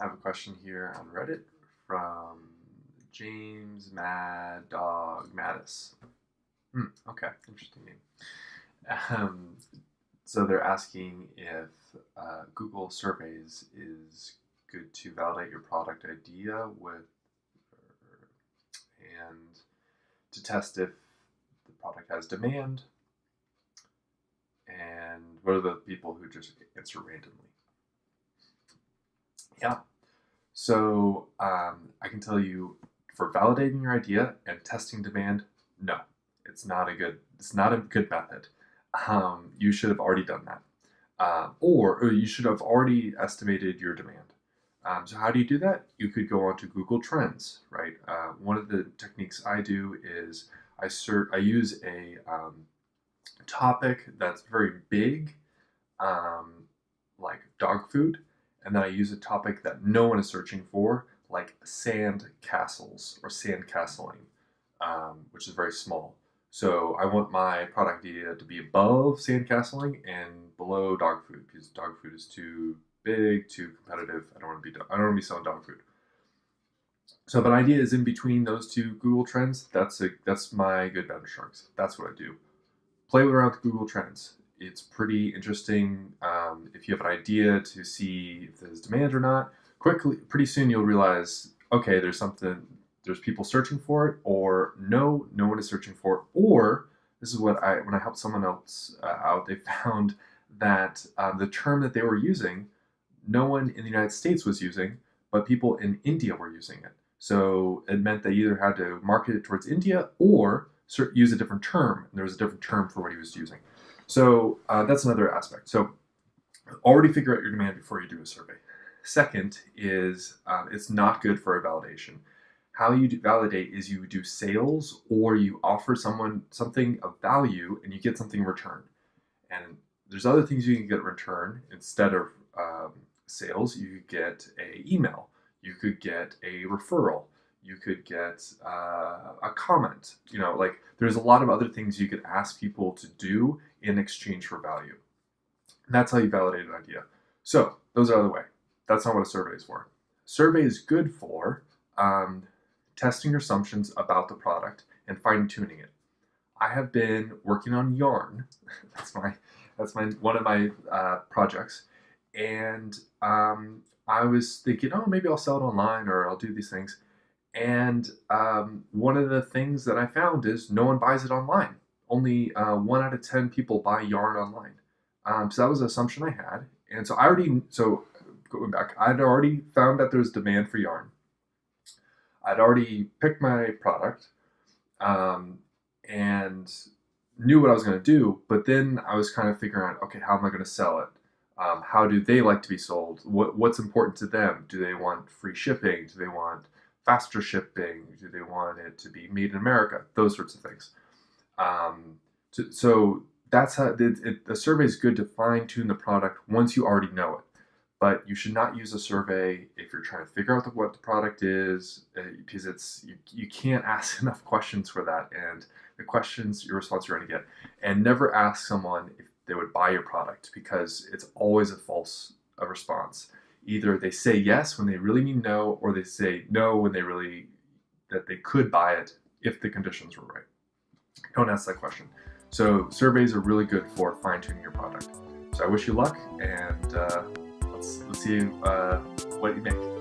I have a question here on Reddit from James Mad Dog Mattis. Okay, interesting name. Um, so they're asking if Google Surveys is good to validate your product idea with, and to test if the product has demand, and what are the people who just answer randomly? Yeah. So I can tell you, for validating your idea and testing demand, no, it's not a good method. You should have already done that, or you should have already estimated your demand. So how do you do that? You could go onto Google Trends, right? One of the techniques I do is I use a topic that's very big, um, like dog food, and then I use a topic that no one is searching for, like sand castles or sand castling, which is very small. So I want my product idea to be above sand castling and below dog food, because dog food is too big, too competitive. I don't want to be selling dog food. So if an idea is in between those two Google Trends, that's my good benchmarks. That's what I do. Play around with Google Trends. It's pretty interesting. If you have an idea to see if there's demand or not, pretty soon you'll realize, okay, there's people searching for it, or no one is searching for it, or this is when I helped someone else out, they found that the term that they were using, no one in the United States was using, but people in India were using it. So it meant they either had to market it towards India or use a different term. And there was a different term for what he was using. So that's another aspect. So already figure out your demand before you do a survey. Second is it's not good for a validation. How you validate is you do sales, or you offer someone something of value and you get something in return. And there's other things you can get in return instead of sales. You could get a email. You could get a referral. You could get a comment. Like there's a lot of other things you could ask people to do in exchange for value. And that's how you validate an idea. So those are the way. That's not what a survey is for. Survey is good for testing your assumptions about the product and fine tuning it. I have been working on Yarn. that's my one of my projects, and I was thinking, oh, maybe I'll sell it online or I'll do these things. And one of the things that I found is no one buys it online. Only 1 out of 10 people buy yarn online. So that was an assumption I had. And so going back, I'd already found that there's demand for yarn. I'd already picked my product and knew what I was going to do. But then I was kind of figuring out, okay, how am I going to sell it? How do they like to be sold? What's important to them? Do they want free shipping? Do they want faster shipping? Do they want it to be made in America? Those sorts of things. So that's how the survey is good to fine tune the product once you already know it. But you should not use a survey if you're trying to figure out what the product is, because you can't ask enough questions for that, and the questions, your response you're going to get. And never ask someone if they would buy your product, because it's always a false response. Either they say yes when they really mean no, or they say no when that they could buy it if the conditions were right. Don't ask that question. So surveys are really good for fine-tuning your product. So I wish you luck, and let's see what you make.